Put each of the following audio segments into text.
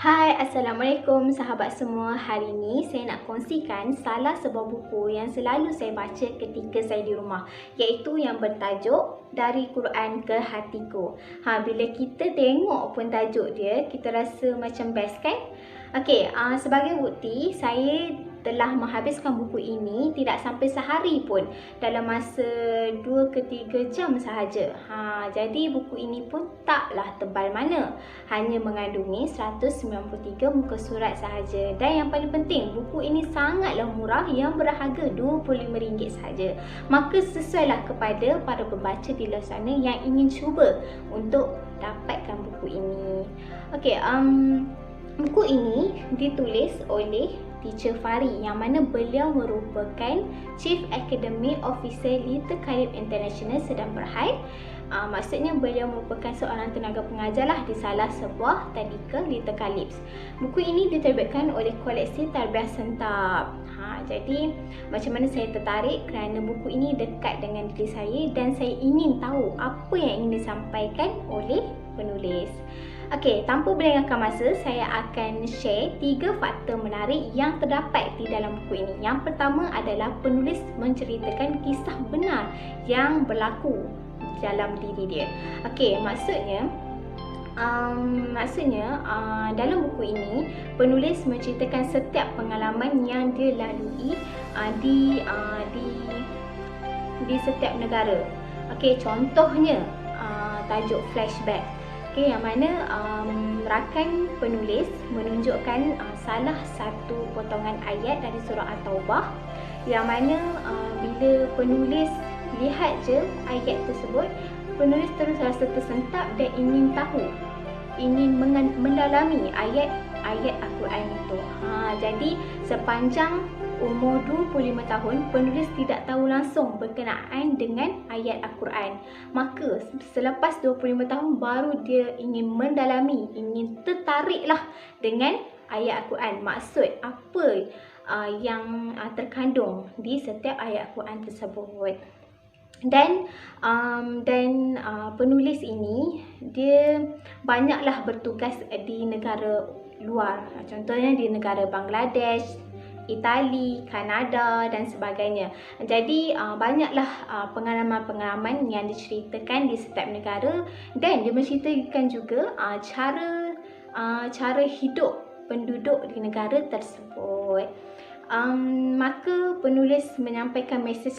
Hai, Assalamualaikum sahabat semua. Hari ini saya nak kongsikan salah sebuah buku yang selalu saya baca ketika saya di rumah, iaitu yang bertajuk Dari Quran ke Hatiku. Bila kita tengok pun tajuk dia, kita rasa macam best kan? Okey, sebagai bukti, saya telah menghabiskan buku ini tidak sampai sehari pun, dalam masa 2 ke 3 jam sahaja. Jadi buku ini pun taklah tebal mana, hanya mengandungi 193 muka surat sahaja. Dan yang paling penting, buku ini sangatlah murah, yang berharga RM25 sahaja. Maka sesuailah kepada para pembaca di luar sana yang ingin cuba untuk dapatkan buku ini. Okey, buku ini ditulis oleh Teacher Fari, yang mana beliau merupakan Chief Academic Officer Little Khalib International Sedang Berhad. Maksudnya beliau merupakan seorang tenaga pengajar lah di salah sebuah tadika Little Khalib. Buku ini diterbitkan oleh koleksi Tarbiyah Sentap. Jadi macam mana saya tertarik kerana buku ini dekat dengan diri saya dan saya ingin tahu apa yang ingin disampaikan oleh penulis. Okey, tanpa melengahkan masa, saya akan share 3 fakta menarik yang terdapat di dalam buku ini. Yang pertama adalah penulis menceritakan kisah benar yang berlaku dalam diri dia. Okey, maksudnya dalam buku ini penulis menceritakan setiap pengalaman yang dia lalui di setiap negara. Okey, contohnya tajuk flashback. Okey, yang mana rakan penulis menunjukkan salah satu potongan ayat dari surah At-Taubah, yang mana bila penulis lihat je ayat tersebut, penulis terus rasa tersentak dan ingin tahu, ingin mendalami ayat Al-Quran itu. Jadi sepanjang umur 25 tahun, penulis tidak tahu langsung berkenaan dengan ayat Al-Quran. Maka selepas 25 tahun baru dia ingin mendalami, ingin tertariklah dengan ayat Al-Quran. Maksud apa yang terkandung di setiap ayat Al-Quran tersebut. Dan penulis ini dia banyaklah bertugas di negara luar. Contohnya di negara Bangladesh, Itali, Kanada dan sebagainya. Jadi banyaklah pengalaman-pengalaman yang diceritakan di setiap negara, dan dia menceritakan juga cara hidup penduduk di negara tersebut. Maka penulis menyampaikan mesej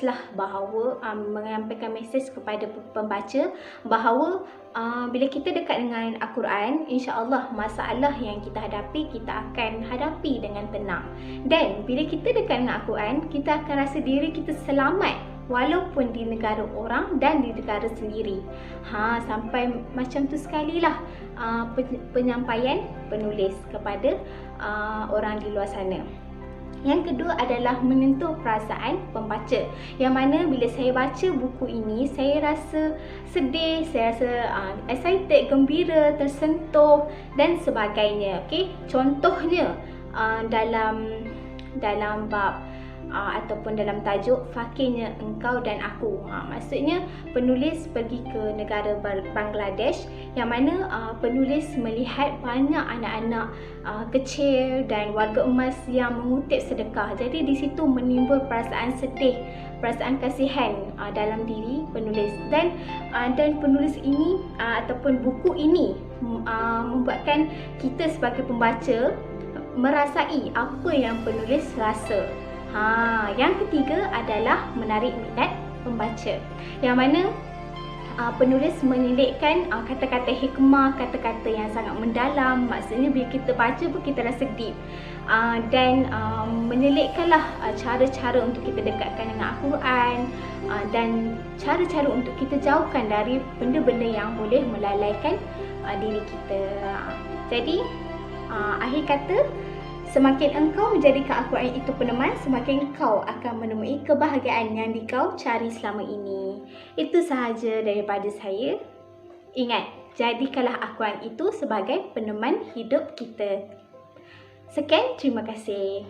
kepada pembaca bahawa bila kita dekat dengan Al-Quran, insya-Allah masalah yang kita hadapi, kita akan hadapi dengan tenang. Dan bila kita dekat dengan Al-Quran, kita akan rasa diri kita selamat walaupun di negara orang dan di negara sendiri. Sampai macam tu sekalilah penyampaian penulis kepada orang di luar sana. Yang kedua adalah menyentuh perasaan pembaca, yang mana bila saya baca buku ini, saya rasa sedih, saya rasa excited, gembira, tersentuh dan sebagainya. Okey, contohnya dalam bab ataupun dalam tajuk Fakirnya Engkau dan Aku. Maksudnya penulis pergi ke negara Bangladesh, yang mana penulis melihat banyak anak-anak kecil dan warga emas yang mengutip sedekah. Jadi di situ menimbul perasaan sedih, perasaan kasihan dalam diri penulis. Dan penulis ini ataupun buku ini membuatkan kita sebagai pembaca merasai apa yang penulis rasa. Yang ketiga adalah menarik minat pembaca, yang mana penulis menyelitkan kata-kata hikmah, kata-kata yang sangat mendalam. Maksudnya bila kita baca pun kita rasa deep, dan menyelitkanlah cara-cara untuk kita dekatkan dengan Al-Quran, dan cara-cara untuk kita jauhkan dari benda-benda yang boleh melalaikan diri kita. Jadi akhir kata, semakin engkau menjadikan Al-Quran itu peneman, semakin engkau akan menemui kebahagiaan yang kau cari selama ini. Itu sahaja daripada saya. Ingat, jadikanlah Al-Quran itu sebagai peneman hidup kita. Sekian, terima kasih.